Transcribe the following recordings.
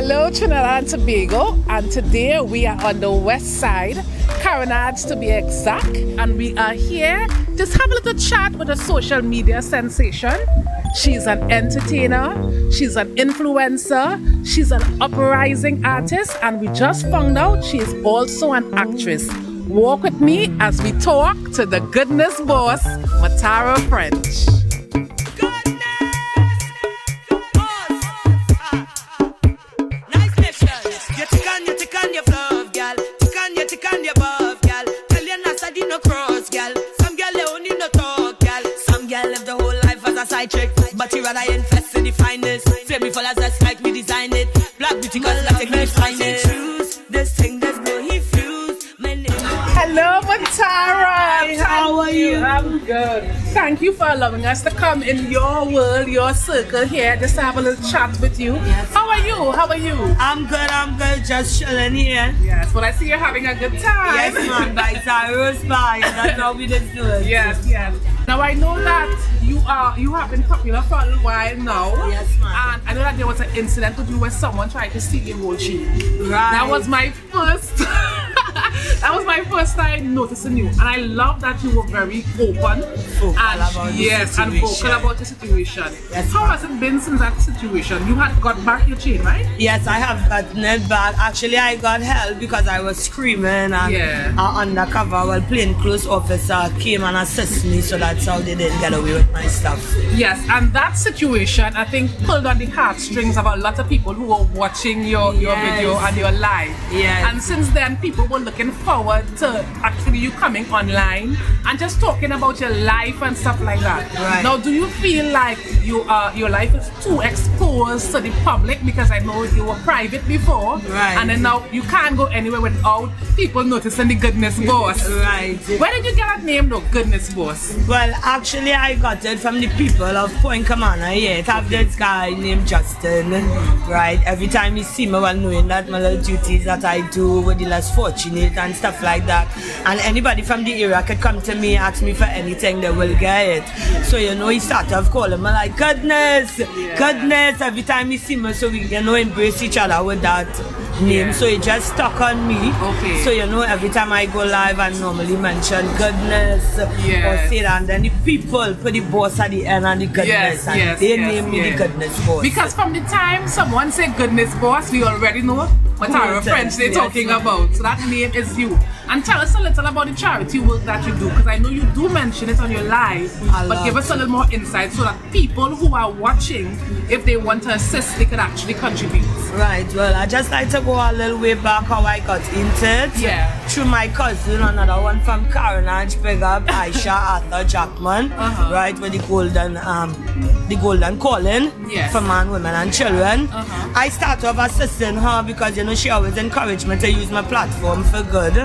Hello Trinidad and Tobago, and today we are on the west side, Carenage to be exact, and we are here just have a little chat with a social media sensation. She's an entertainer, she's an influencer, she's an uprising artist, and we just found out she is also an actress. Walk with me as we talk to the goodness boss, Matara French. But you rather invest in the finest. Say me for just like me design it. Black beauty cause I take me find it. Choose this thing that's no he fuse. Hello Matara. How are you? I'm good. Thank you for allowing us to come in your world, your circle here, just to have a little chat with you. Yes. How are you? How are you? I'm good, just chilling here. Yes, well I see you're having a good time. Yes man, by Cyrus by, that's how we just do it. Yes. Now I know that you have been popular for a little while now. Yes ma'am. And I know that there was an incident with you where someone tried to steal your whole chain. Right. That was my first that was my first time noticing you. And I love that you were very open and vocal about the situation. Yes, how has it been since that situation? You had got back your chain, right? Yes, I have gotten it back. Actually, I got help because I was screaming and an undercover, plainclothes officer came and assisted me, so that's how they didn't get away with my stuff. Yes, and that situation, I think, pulled on the heartstrings of a lot of people who were watching your video and your live. Yes. And since then, people were looking forward to actually you coming online and just talking about your life and stuff like that. Right. Now, do you feel like your life is too exposed to the public? Because I know you were private before, right? And then now you can't go anywhere without people noticing the goodness boss. Right. Where did you get that name though, goodness boss? Well, actually, I got it from the people of Point Cumana. Yeah, it have this guy named Justin. Right. Every time you see me, well, knowing that my little duties that I do with the less fortunate and stuff like that, and anybody from the area could come to me, ask me for anything, they will get it. So he started off calling me like goodness. Every time he see me, so we embrace each other with that name. So it just stuck on me. Okay. So every time I go live, I normally mention goodness or say that, and then the people put the boss at the end and the goodness, and they name me the goodness boss. Because from the time someone say goodness boss, we already know Matara French they're talking about. So that name is you. And tell us a little about the charity work that you do, because I know you do mention it on your live, but give us a little more insight so that people who are watching, if they want to assist, they can actually contribute. Right, well, I just like to go a little way back how I got into it. Yeah. Through my cousin, another one from Carenage, big up Aisha Arthur Jackman, right, with the golden calling for man, women and children. I started off assisting her because she always encouraged me to use my platform for good.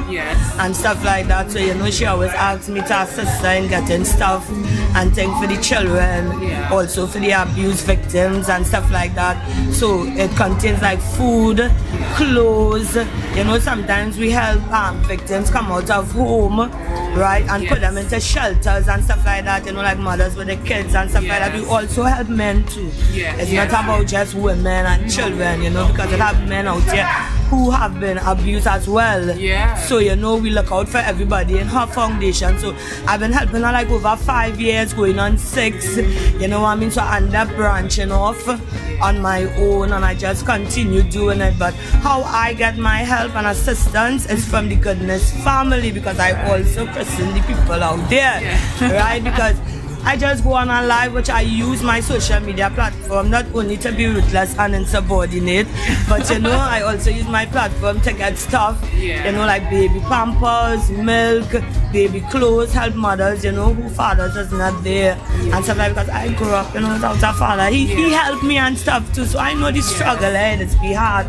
And stuff like that. So she always asks me to assist her in getting stuff and things for the children, also for the abuse victims and stuff like that. So it contains like food, clothes. Sometimes we help victims come out of home, right, and put them into shelters and stuff like that. Like mothers with the kids and stuff like that. We also help men too. It's not about just women and children, because it have men out here who have been abused as well. So we look out for everybody in her foundation. So I've been helping her like over 5 years, going on 6. So I end up branching off on my own, and I just continue doing it. But how I get my help and assistance is from the goodness family, because I also christen the people out there, right? Because I just go on a live, which I use my social media platform not only to be ruthless and insubordinate, but I also use my platform to get stuff, like baby pampers, milk, baby clothes, help mothers, who fathers is not there and stuff like that. Because I grew up, without a father. He helped me and stuff too, so I know the struggle, it's be hard,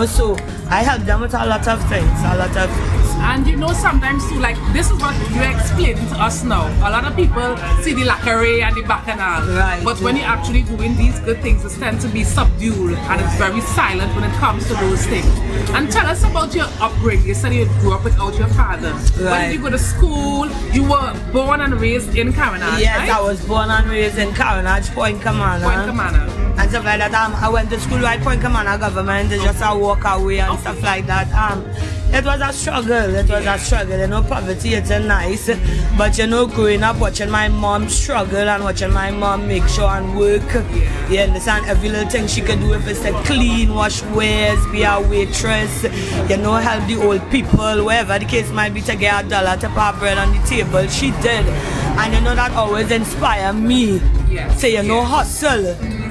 so I help them with a lot of things, a lot of And you know, sometimes too, like this is what you're explaining to us now. A lot of people see the lacqueray and the bacchanal, right? But when you're actually doing these good things, it tends to be subdued and it's very silent when it comes to those things. And tell us about your upbringing. You said you grew up without your father. Right. When did you go to school? You were born and raised in Carenage, yes, right? I was born and raised in Carenage, Point Cumana. Point Cumana. And stuff like that. I went to school at Point Cumana government, just a walk away and stuff like that. It was a struggle. It was a struggle. You know, poverty isn't nice, but you know, growing up watching my mom struggle and watching my mom make sure and work. You understand, every little thing she could do, if it's to clean, wash wares, be a waitress, you know, help the old people, wherever the case might be, to get $1 to put bread on the table. She did, and you know that always inspired me. Yes. Say, you know, hustle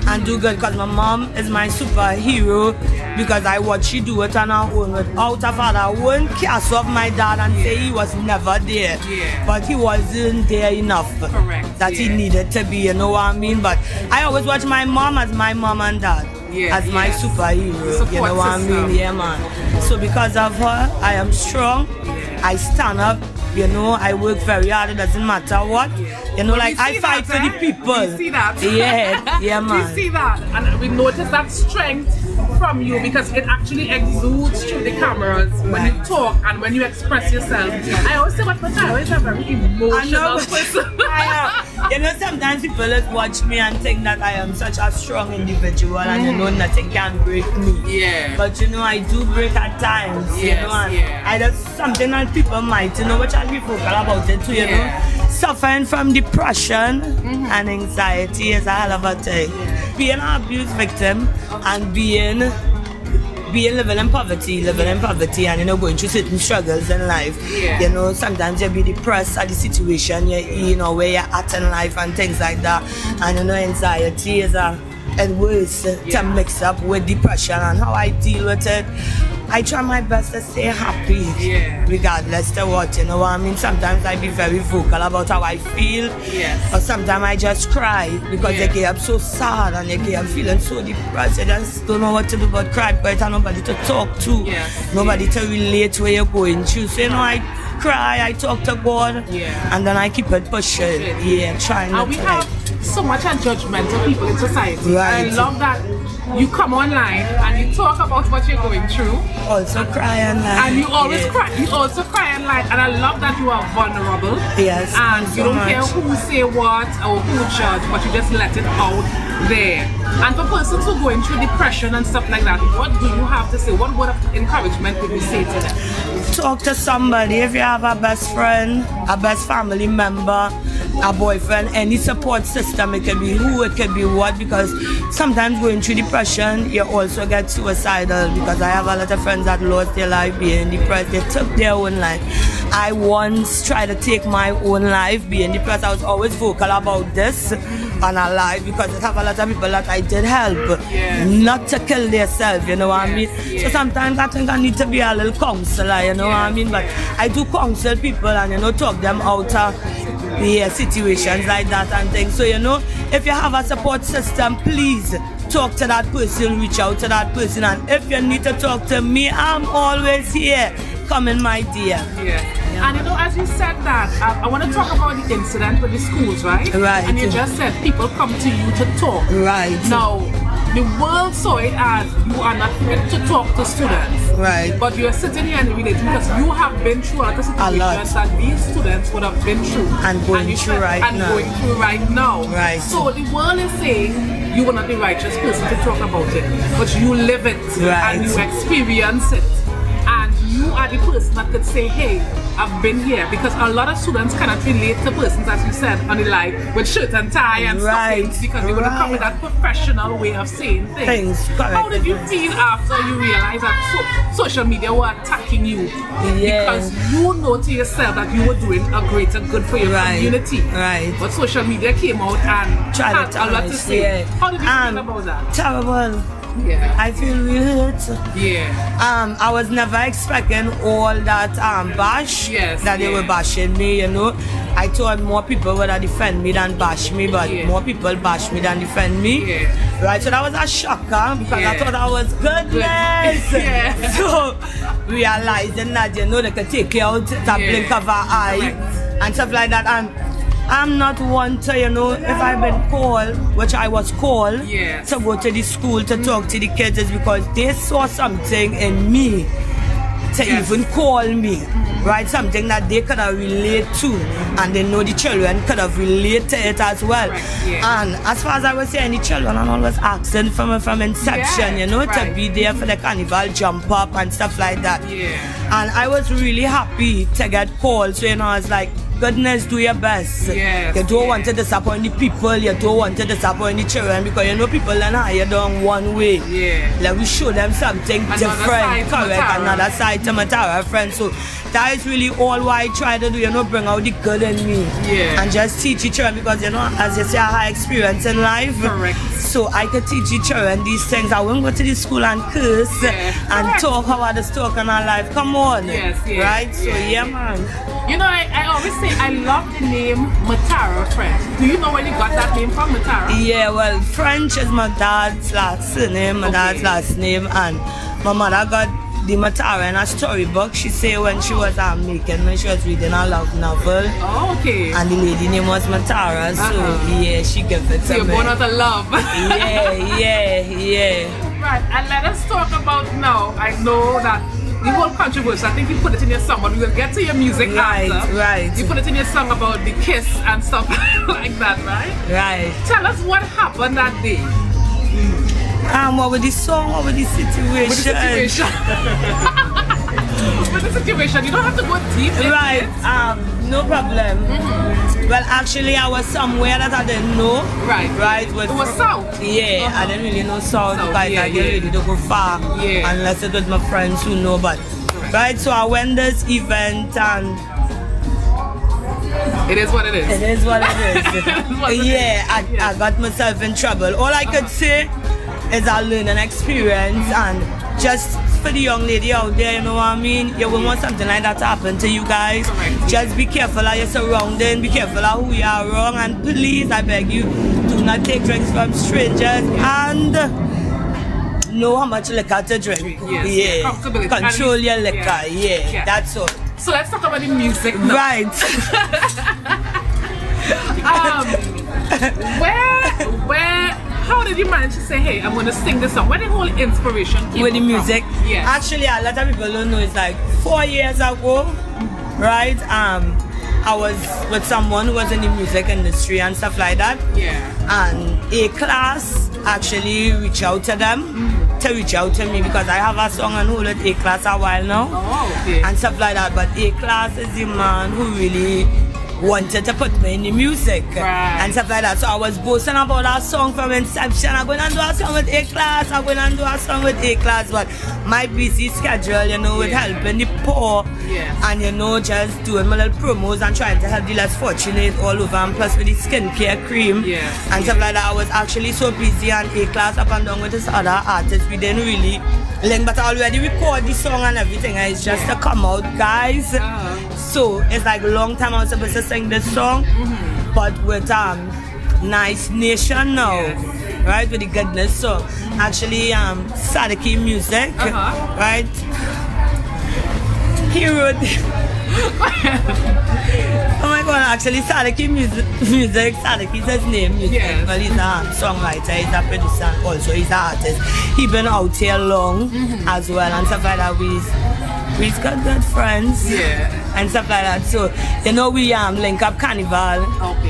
and do good, because my mom is my superhero, because I watch she do it on her own without her father. I won't cast off my dad and say he was never there, but he wasn't there enough. Correct. That he needed to be, you know what I mean? But I always watch my mom as my mom and dad, as my superhero, you know what I mean? Yeah, man. So because of her, I am strong. I stand up. You know, I work very hard. It doesn't matter what. You know, like I fight for the people. We see that. Yeah, man. We see that, and we notice that strength from you, because it actually exudes through the cameras when you talk and when you express yourself. I always say, but Matara is a very emotional person. I am. You know, sometimes people just watch me and think that I am such a strong individual, and you know, nothing can break me. Yeah. But you know, I do break at times. You know, and I just something that people might, you know, which I'll be vocal about it too. You know, suffering from depression and anxiety is a hell of a thing. Being an abuse victim and being living in poverty, and you know, going through certain struggles in life. You know, sometimes you'll be depressed at the situation you know, where you're at in life and things like that. And you know, anxiety is worse to mix up with depression. And how I deal with it, I try my best to stay happy, regardless to what, you know what I mean? Sometimes I be very vocal about how I feel, or sometimes I just cry because you get up so sad and you get up feeling so depressed. You just don't know what to do but cry, because there's nobody to talk to, nobody to relate where you're going through. So you know, I cry, I talk to God, and then I keep it pushing, trying not to. And we have so much judgmental people in society. I love that you come online and you talk about what you're going through. Also cry online. And you always cry. You also cry online. And I love that you are vulnerable. Yes. And you don't care who say what or who judge, but you just let it out there. And for persons who are going through depression and stuff like that, what do you have to say? What word of encouragement would you say to them? Talk to somebody. If you have a best friend, a best family member, a boyfriend, any support system, it can be who, it can be what, because sometimes going through depression, you also get suicidal, because I have a lot of friends that lost their life being depressed. They took their own life. I once tried to take my own life being depressed. I was always vocal about this on a live, because I have a lot of people that I did help not to kill themselves, you know what I mean? So sometimes I think I need to be a little counselor, you know what I mean? But I do counsel people and, you know, talk them out of situations like that and things. So, you know, if you have a support system, please talk to that person, reach out to that person. And if you need to talk to me, I'm always here. Come in, my dear. And you know, as you said that, I want to talk about the incident with the schools, right? Right. And you just said people come to you to talk. Right. Now, the world saw it as you are not fit to talk to students. Right. But you're sitting here and relating, because you have been through a lot of situations that these students would have been through. And going through right now. Right. So the world is saying you are not the righteous person to talk about it, but you live it and you experience it. And you are the person that could say, hey, I've been here. Because a lot of students cannot relate to persons, as you said, on the live with shirt and tie and stuff, because they want to come with that professional way of saying things. How did you feel after you realized that social media were attacking you? Because you know to yourself that you were doing a greater good for your community. But social media came out and had a lot to say. How did you feel about that? Terrible. I feel real hurt. I was never expecting all that bash that they were bashing me, you know. I thought more people would have defend me than bash me, but more people bash me than defend me. Right, so that was a shocker because I thought I was goodness. So realizing that they could take you out at a blink of an eye and stuff like that. And I'm not one to, if I've been called, which I was called, to go to the school to talk to the kids, is because they saw something in me to even call me, right? Something that they could have relate to, and they know the children could have relate to it as well. And as far as I was saying, the children are always asking from inception, to be there for the carnival jump up and stuff like that. And I was really happy to get called, so I was like, goodness, do your best. You don't want to disappoint the people, you don't want to disappoint the children, because people and hire down one way. Like we show them something different, correct, another side to Matara French. So that is really all why I try to do, bring out the good in me. And just teach the children, because as you say, I have experience in life. So I could teach the children these things. I won't go to the school and curse and talk how others talk in our life. Come on. Right? So man. I always say I love the name Matara French. Do you know where you got that name from, Matara? Yeah, well, French is my dad's last name, dad's last name, and my mother got the Matara in a storybook. She said when she was when she was reading a love novel. And the lady name was Matara, so she gave it to me. So you're born out of love. Right, and let us talk about now. I know that the whole controversy, I think you put it in your song, but we will get to your music after. Right. You put it in your song about the kiss and stuff like that, right? Right. Tell us what happened that day. What with the song, what with the situation? With the situation, you don't have to go deep into it. No problem. Well, actually, I was somewhere that I didn't know. Right. It was south. I didn't really know south because I didn't really go far unless it was my friends who know. But so I went this event and it is what it is. It is what it is. I got myself in trouble. All I could say is a learning experience, and just for the young lady out there, you know what I mean? You won't want something like that to happen to you guys. Just be careful of your surroundings, be careful of who you are around, and please, I beg you, do not take drinks from strangers, and know how much liquor to drink. Control your liquor. That's all. So let's talk about the music now. Right. How did you manage to say, hey, I'm going to sing this song? Where the whole inspiration came with the music? From? Actually, a lot of people don't know, it's like 4 years ago, right? I was with someone who was in the music industry and stuff like that. And A-Class actually reached out to them to reach out to me, because I have a song on hold with A-Class a while now. And stuff like that. But A-Class is the man who really wanted to put me in the music and stuff like that. So I was boasting about our song from inception. I'm going to do a song with A-Class. I'm going to do a song with A-Class. But my busy schedule, with helping the poor and, just doing my little promos and trying to help the less fortunate all over. And plus with the skincare cream and stuff like that. I was actually so busy, and A-Class up and down with this other artist. We didn't really link, but I already record the song and everything. And it's just to come out, guys. So it's like a long time I was supposed to sing this song, but with Nice Nation now, right, with the goodness song. Actually, Sadiki music, right? He wrote. Oh my God! Actually, Sadiki music. Sadiki is his name. Well, he's a songwriter, he's a producer, and also he's an artist. He's been out here long as well, and stuff like that. We've got good friends and stuff like that. So we link up Carnival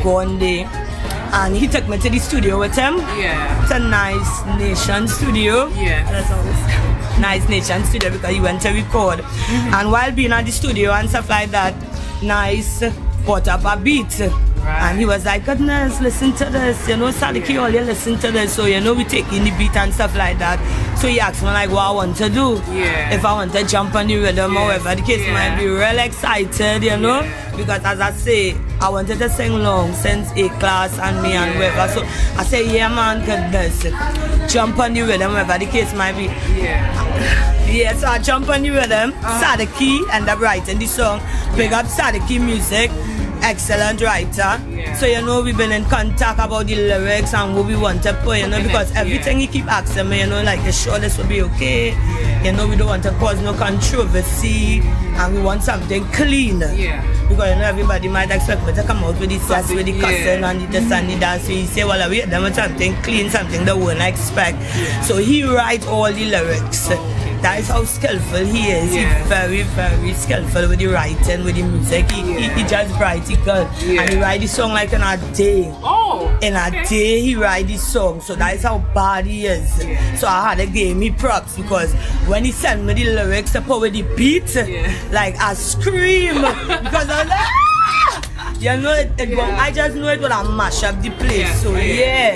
one day, and he took me to the studio with him. It's a Nice Nation studio. That's always Nice Nation studio, because he went to record. And while being at the studio and stuff like that, Nice brought up a beat. And he was like, goodness, listen to this. Sadiki, all you listen to this. So, we taking the beat and stuff like that. So he asked me like what I want to do. If I want to jump on the rhythm or whatever the case might be, real excited, because as I say, I wanted to sing long since A-Class and me and whatever. So I say, yeah man, goodness, jump on the rhythm, whatever the case might be. So I jump on the rhythm, Sadiki, end up writing the song, big up Sadiki music. excellent writer. So you know we've been in contact about the lyrics and what we want to put, you know, because everything he keep asking me, you know, like, you sure this will be okay? You know, we don't want to cause no controversy and we want something clean. Because you know everybody might expect me to come out with the sass, with the cussing and the this and the that. So he say, well, we them with something clean, something they won't expect. So he write all the lyrics. That is how skillful he is. He's very, very skillful with the writing, with the music. He just write it good. And he write the song like in a day. In a day he write the song. So that is how bad he is. So I had to give me props because when he sent me the lyrics to put with the beat, like I scream because I was like, you know, I just know it would have mash up the place. So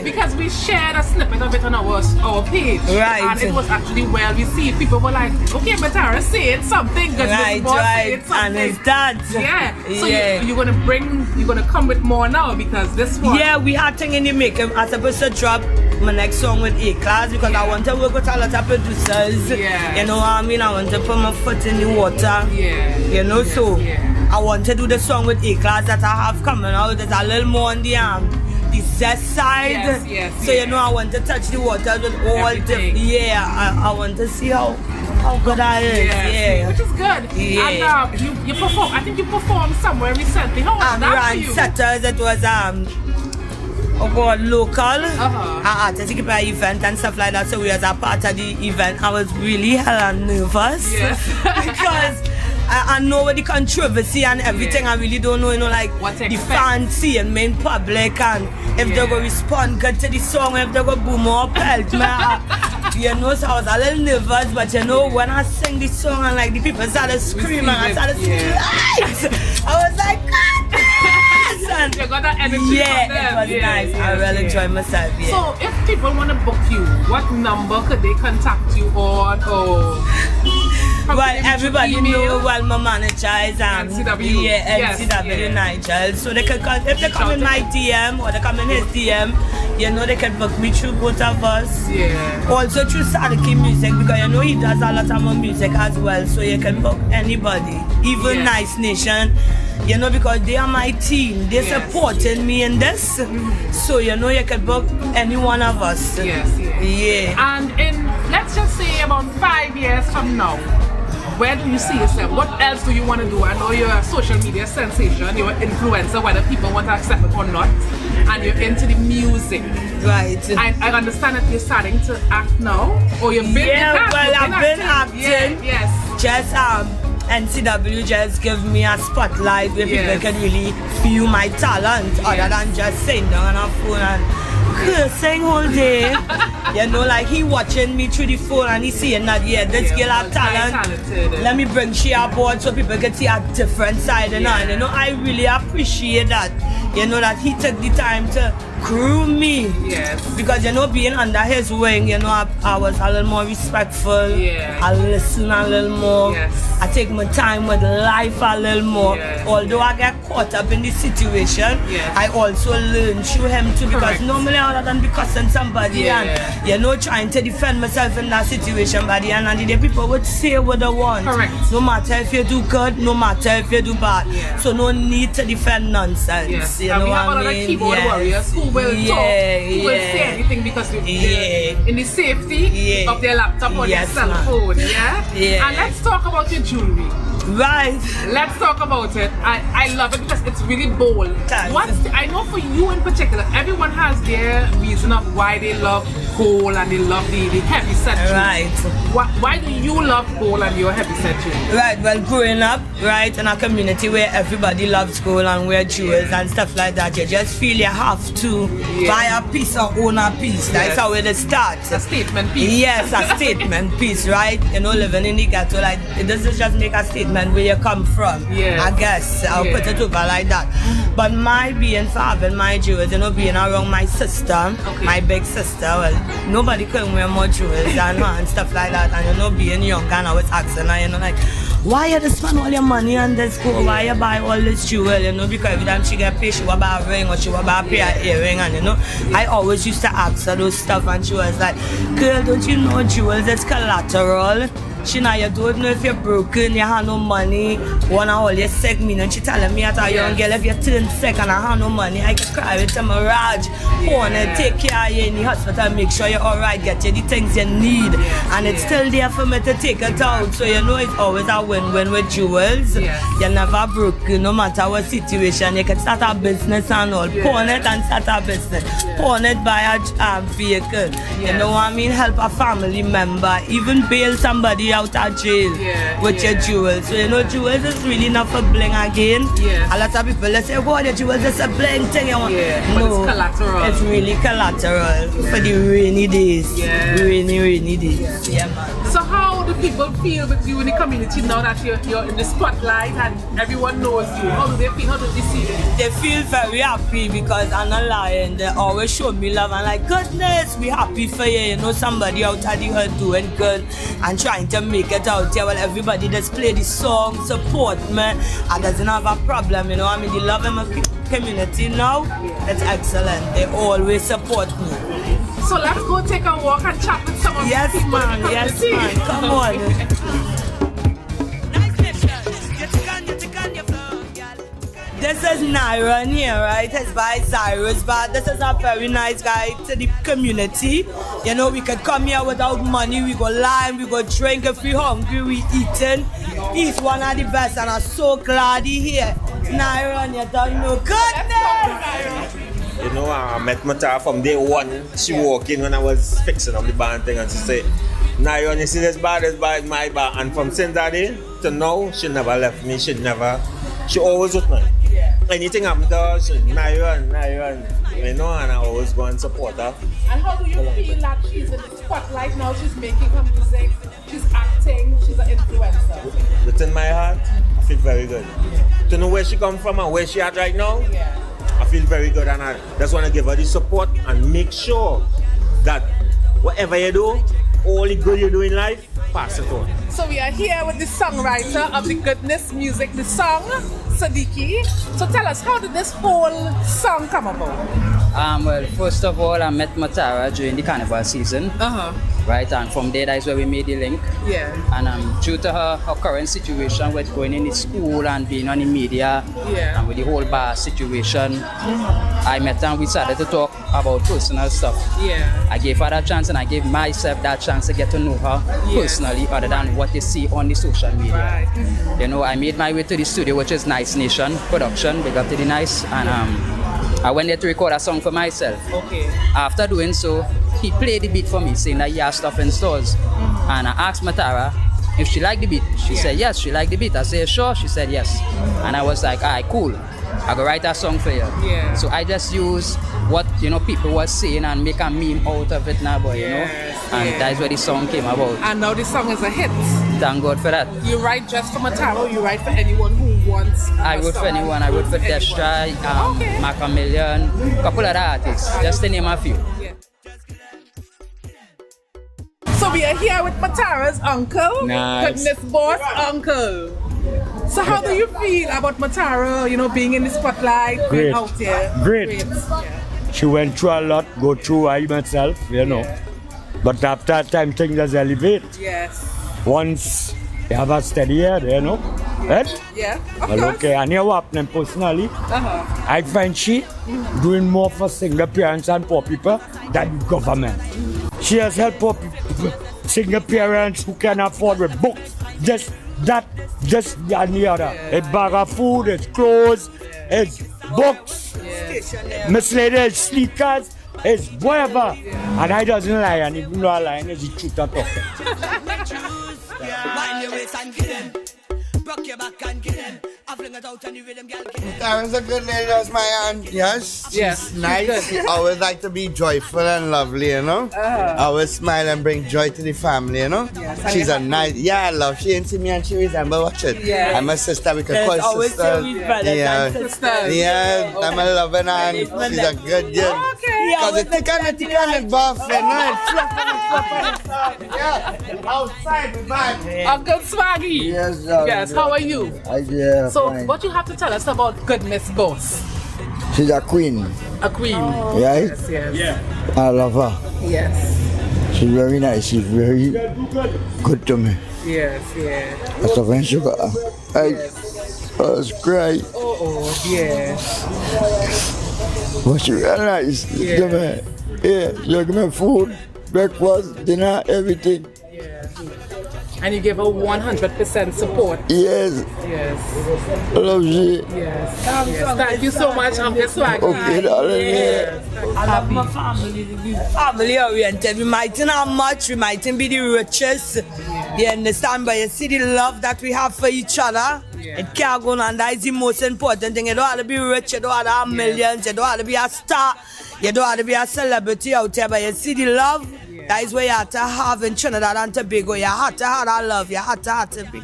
because we shared a snippet of it on our page. And it was actually well received. People were like, okay, Matara, say it something good. Right. And it's that. So you're gonna come with more now because this one. Yeah, we had thing in the making. I'm supposed to drop my next song with A-Class because I want to work with a lot of producers. You know what I mean? I want to put my foot in the water. You know, so I want to do the song with A-Class that I have coming out. It's a little more on the zest side. So you know I want to touch the water with all the I want to see how good I is. Which is good. And you perform. I think you performed somewhere recently. How was that for you? Setters, it was local artistic event and stuff like that. So we was a part of the event. I was really hella nervous because I know the controversy and everything. I really don't know, you know, like the fans seeing me in public and if they go respond good to the song, if they go boom or pelt me. You know, so I was a little nervous, but you know, when I sing the song and like the people started screaming, I started singing, I was like, God! And you got that energy from them. It was nice. I really enjoyed myself. So if people want to book you, what number could they contact you on? Well, everybody know well my manager is NCW. NCW Nigel. So they can if they come in my DM or they come in his DM, you know they can book me through both of us. Also through Sadiki Music because you know he does a lot of my music as well. So you can book anybody, even Nice Nation. You know, because they are my team. They're supporting me in this. So, you know, you can book any one of us. And in, let's just say about 5 years from now, where do you see yourself? What else do you want to do? I know you're a social media sensation, you're an influencer, whether people want to accept it or not. And you're into the music. I understand that you're starting to act now. Or you've been I've been acting. Just NCW just give me a spotlight where people can really feel my talent other than just sitting down on a phone and cursing all day. You know, like he watching me through the phone and he seeing that this girl have talent. Let me bring she aboard so people can see a different side and you know, I really appreciate that. You know, that he took the time to groom me. Because you know, being under his wing, you know, I was a little more respectful. I listen a little more. I take my time with life a little more. Although I get caught up in the situation, I also learn through him too. Because normally other than be cussing somebody and you know, trying to defend myself in that situation, by the end of the day, people would say what they want. No matter if you do good, no matter if you do bad. So no need to defend nonsense. You know we have other keyboard warriors who will talk, who will say anything because they're in the safety of their laptop or their cell phone. And let's talk about your jewelry. Let's talk about it. I love it because it's really bold. I know for you in particular, everyone has their reason of why they love gold and they love the heavy set jewelry. Why do you love gold and your heavy set jewelry? Well, growing up, in a community where everybody loves gold and wear jewels and stuff like that, you just feel you have to buy a piece or own a piece. That's how it starts. A statement piece. Yes, a statement piece, right? You know, living in the ghetto, like it doesn't just make a statement where you come from. I guess I'll put it over like that. But my being for having my jewels, you know, being around my sister, my big sister, well, nobody can wear more jewels than her and stuff like that. And you know, being young, and I was asking her, you know, like, why you spend all your money on this gold? Why you buy all this jewel? You know, because every time she get paid, she will buy a ring or she will buy a pair of earring. And you know, I always used to ask her those stuff, and she was like, girl, don't you know jewels is collateral? Shina, you don't know if you're broken, you have no money, wanna hold you sick, me, and she telling me at a young girl, if you turn sick and I have no money, I can cry with a mirage. Wanna take care of you in the hospital, make sure you're alright, get you the things you need. And it's still there for me to take it out. So you know it's always a win-win with jewels. You're never broken, no matter what situation. You can start a business and all. Pawn it and start a business. Pawn it, buy a vehicle. You know what I mean? Help a family member. Even bail somebody out of jail with your jewels. So you know jewels is really not for bling again. A lot of people they say, oh, the jewels is a bling thing. No, but it's collateral. It's really collateral for the rainy days. Rainy days. Yeah, man. So how do people feel with you in the community now that you're in the spotlight and everyone knows you? How do they feel? How do they see you? They feel very happy because I'm not lying. They always show me love and like, goodness, we happy for you. You know, somebody out of the hood doing good and trying to make it out here. Well, everybody just play the song, support me. I doesn't have a problem, you know. I mean, the love in my community now, it's excellent. They always support me. So let's go take a walk and chat with some of the people. Yes, man. Come on. This is Naira here, right? It's by Cyrus, but this is a very nice guy to the community. You know, we can come here without money, we go line, we go drink. If we hungry, we eating. He's one of the best and I'm so glad he's here. Naira, you don't know. Goodness! You know, I met Matara from day one. She walked in when I was fixing up the band thing and she said, Naira, you see this bar is my bar. And from since that day to now, she never left me. She always with me. Anything happened to her, she Naira, you know, and I always go and support her. And how do you feel that she's in the spotlight now? She's making her music, she's acting, she's an influencer. Within my heart, I feel very good. To know where she come from and where she at right now, I feel very good, and I just want to give her the support and make sure that whatever you do, all the good you do in life, pass it on. So we are here with the songwriter of the Goodness Music, the song, Sadiki. So tell us, how did this whole song come about? Well, first of all, I met Matara during the carnival season. Right, and from there, that's where we made the link. And due to her current situation with going in the school and being on the media, and with the whole bar situation, I met her and we started to talk about personal stuff. I gave her that chance and I gave myself that chance to get to know her personally, other than what you see on the social media. You know, I made my way to the studio, which is Nice Nation Production, big up to the Nice, and I went there to record a song for myself. After doing so, he played the beat for me, saying that he has stuff in stores. And I asked Matara if she liked the beat. She said yes, she liked the beat. I said sure, she said yes. And I was like, alright, cool. I go write a song for you. So I just use what people were saying and make a meme out of it now, boy, you know. And that's where the song came about. And now the song is a hit. Thank God for that. You write just for Matara, or you write for anyone who wants? I wrote for anyone. I wrote for Destra, Macamillion, a couple other artists, just to name a few. So we are here with Matara's uncle, Goodness boss uncle. So how do you feel about Matara, being in the spotlight, being out here? Great. She went through a lot, go through I myself, you know. But after that time, things just elevate. Once you have a steady head, you know. Right? Okay, and you what happening personally, I find she doing more for single parents and poor people than the government. She has helped poor people, single parents who can afford with books, just and the other. It's bag of food, it's clothes, it's books, miscellaneous sneakers, it's whatever. And I doesn't lie, and even though I lie, it's the truth I talk. Rock your back and get him. I fling it out and you rhythm, girl. Karen's a good lady, that's my aunt. Yes, she's nice. She always like to be joyful and lovely, you know. Always smile and bring joy to the family, you know. She's a nice, I love. She ain't see me and she resemble watch it. I'm a sister, we can call sister. I'm a loving aunt. She's a good girl. Because it's thick buff, you know. Outside, we vibe. Uncle Swaggy. Yes, how are you? So, fine. what you have to tell us about Goodness Boss? She's a queen. A queen. Right? Yes. I love her. Yes. She's very nice. She's very good to me. Yes, yeah. Matara French sugar. I was crying. Yeah. But she real nice. Yeah. To me. Yeah, she give me food, breakfast, dinner, everything. Yeah. And you give her 100% support. Yes. Yes. I love you. Yes. Yes. Thank you so much, Uncle Swaggy. Okay, darling. Yes. I love my family. We family oriented. We mightn't have much. We mightn't be the richest. You understand? But you see the love that we have for each other. It can't go on. That is the most important thing. You don't have to be rich. You don't have to have millions. You don't have to be a star. You don't have to be a celebrity out there. But you see the love. That is what you have to have in Trinidad and Tobago. You have to have that love. You have to be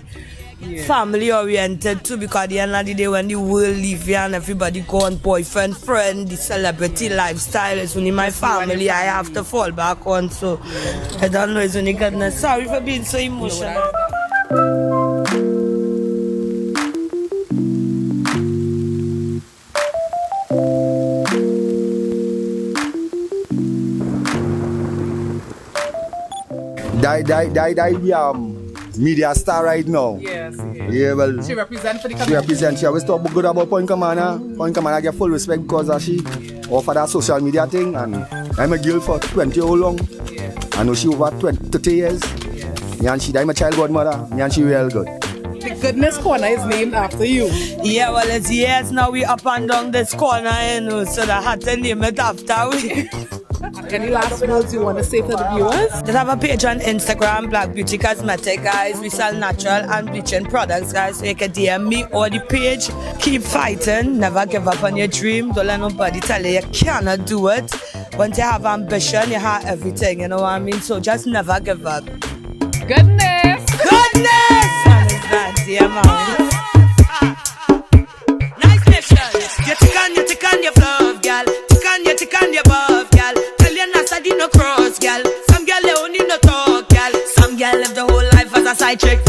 family oriented too, because at the end of the day when the world leave you and everybody go on boyfriend, friend, the celebrity lifestyle is only my family I have to fall back on. So I don't know, it's only goodness. Sorry for being so emotional. Media star right now. Yes, yes. Yeah, well. She represents for the She community. represents. She always talk good about Point Cumana. Point Cumana get full respect because of she offer that social media thing. And I'm a girl for 20 how long. Yeah. I know she over 30 years. Yes. Me and she, I'm a child godmother. Me and she real good. The Goodness Corner is named after you. Yeah, well, it's years now we up and down this corner, you know, so I had to name it after we. Any last words you want to say to the viewers? Just have a page on Instagram, Black Beauty Cosmetic, guys. We sell natural and bleaching products, guys. So you can DM me or the page. Keep fighting. Never give up on your dream. Don't let nobody tell you you cannot do it. Once you have ambition, you have everything. You know what I mean? So just never give up. Goodness! Goodness! Yeah, man. Nice mission. You tick on your love, girl. Tick on your buff, girl. Tell you not to no cross, girl. Some girl they only no talk, girl. Some girl live the whole life as a side chick.